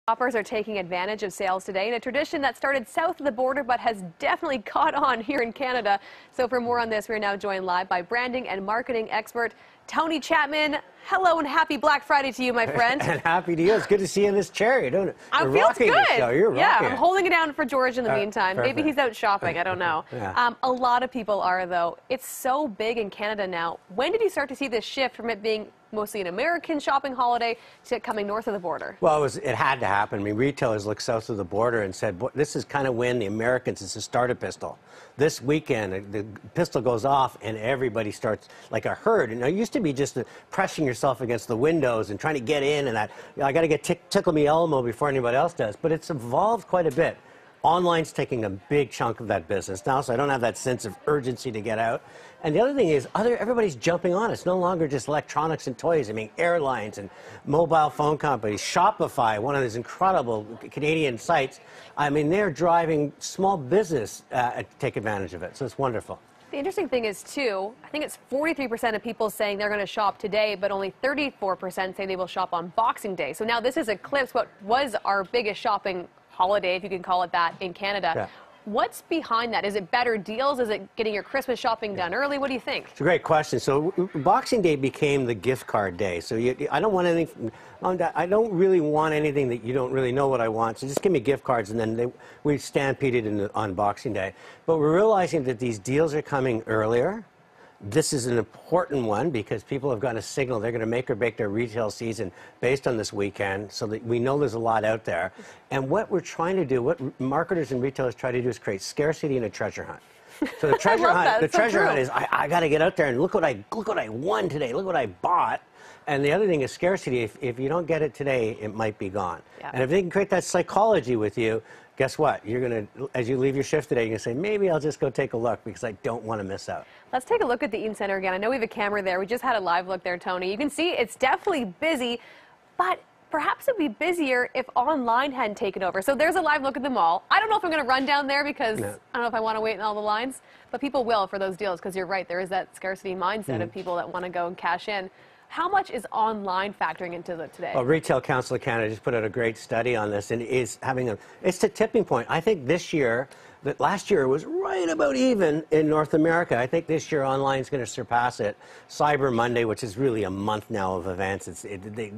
Shoppers are taking advantage of sales today in a tradition that started south of the border but has definitely caught on here in Canada. So for more on this, we're now joined live by branding and marketing expert Tony Chapman. Hello and happy Black Friday to you, my friend. And happy to you. It's good to see you in this chair. You're doing it. It feels good. You're rocking. Yeah, I'm holding it down for George in the meantime. Perfect. Maybe he's out shopping. I don't know. Yeah. A lot of people are, though. It's so big in Canada now. When did you start to see this shift from it being mostly an American shopping holiday to it coming north of the border? Well, it had to happen. I mean, retailers looked south of the border and said, this is kind of when the Americans, it's a starter pistol. This weekend, the pistol goes off and everybody starts like a herd. And it used to be just pressing yourself against the windows and trying to get in and that, I got to get tickle me Elmo before anybody else does. But it's evolved quite a bit. Online's taking a big chunk of that business now, so I don't have that sense of urgency to get out. And the other thing is, everybody's jumping on. It's no longer just electronics and toys. I mean, airlines and mobile phone companies, Shopify, one of these incredible Canadian sites. I mean, they're driving small business to take advantage of it, so it's wonderful. The interesting thing is, too, I think it's 43% of people saying they're going to shop today, but only 34% say they will shop on Boxing Day. So now this has eclipsed what was our biggest shopping holiday, if you can call it that, in Canada. Yeah. What's behind that? Is it better deals? Is it getting your Christmas shopping done early? What do you think? It's a great question. So Boxing Day became the gift card day. So I don't want anything. I don't really want anything that you don't really know what I want. So just give me gift cards, and then we stampeded on Boxing Day. But we're realizing that these deals are coming earlier. This is an important one because people have got a signal they're going to make or break their retail season based on this weekend, so that we know there's a lot out there. And what we're trying to do, what marketers and retailers try to do, is create scarcity and a treasure hunt. So the treasure hunt, hunt is I got to get out there and look what I won today, look what I bought. And the other thing is scarcity. If you don't get it today, it might be gone. Yeah. And if they can create that psychology with you, guess what? You're going to, as you leave your shift today, you're going to say, maybe I'll just go take a look because I don't want to miss out. Let's take a look at the Eaton Centre again. I know we have a camera there. We just had a live look there, Tony. You can see it's definitely busy, but perhaps it'd be busier if online hadn't taken over. So there's a live look at the mall. I don't know if I'm going to run down there because I don't know if I want to wait in all the lines, but people will for those deals because you're right. There is that scarcity mindset of people that want to go and cash in. How much is online factoring into it today? Well, Retail Council of Canada just put out a great study on this, and it's a tipping point. I think this year, that last year was right about even in North America. I think this year online is going to surpass it. Cyber Monday, which is really a month now of events, they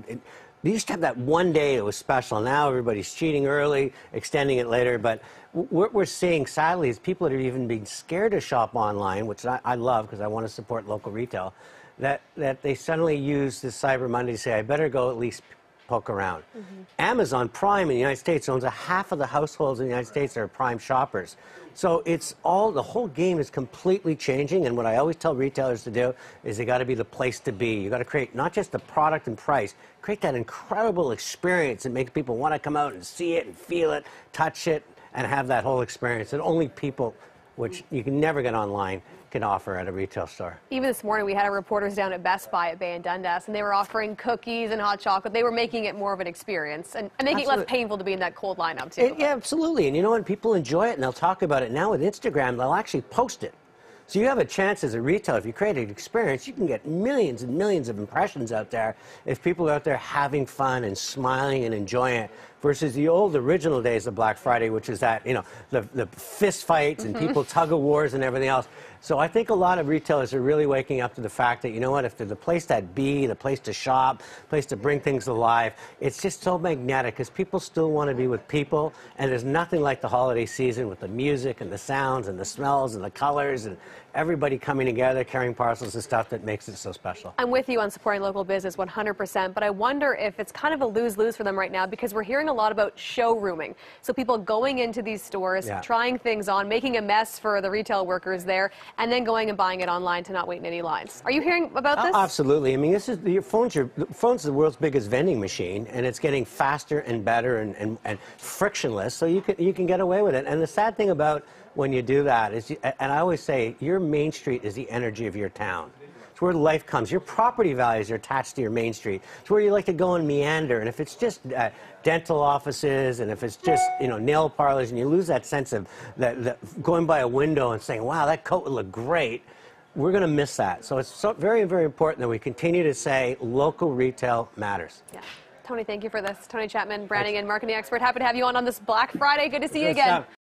used to have that one day that was special. Now everybody's cheating early, extending it later. But what we're seeing, sadly, is people that are even being scared to shop online, which I love because I want to support local retail, that they suddenly use this Cyber Monday to say, I better go at least poke around. Amazon Prime in the United States owns half of the households in the United States that are Prime shoppers. So the whole game is completely changing, and what I always tell retailers to do is they got to be the place to be. You got to create not just the product and price, create that incredible experience that makes people want to come out and see it and feel it, touch it, and have that whole experience that only people, which you can never get online, can offer at a retail store. Even this morning, we had our reporters down at Best Buy at Bay and Dundas, and they were offering cookies and hot chocolate. They were making it more of an experience and making it less painful to be in that cold lineup, too. Yeah, absolutely. And you know what? People enjoy it, and they'll talk about it. Now with Instagram, they'll actually post it. So you have a chance as a retailer, if you create an experience, you can get millions and millions of impressions out there if people are out there having fun and smiling and enjoying it, versus the old original days of Black Friday, which is that, the fist fights and people tug of wars and everything else. So I think a lot of retailers are really waking up to the fact that, you know what, if they're the place to be, the place to shop, place to bring things alive, it's just so magnetic because people still want to be with people, and there's nothing like the holiday season with the music and the sounds and the smells and the colors and everybody coming together, carrying parcels and stuff that makes it so special. I'm with you on supporting local business 100%, but I wonder if it's kind of a lose-lose for them right now because we're hearing a lot about showrooming. So people going into these stores, trying things on, making a mess for the retail workers there, and then going and buying it online to not wait in any lines. Are you hearing about this? Absolutely. I mean, your phone's the world's biggest vending machine, and it's getting faster and better and frictionless, so you can get away with it. And the sad thing about when you do that is, and I always say, your main street is the energy of your town. It's where life comes. Your property values are attached to your main street. It's where you like to go and meander. And if it's just dental offices, and if it's just nail parlors, and you lose that sense of going by a window and saying, wow, that coat would look great, we're going to miss that. So it's very, very important that we continue to say local retail matters. Yeah. Tony, thank you for this. Tony Chapman, branding and marketing expert. Happy to have you on this Black Friday. Good to see you Good again. stuff.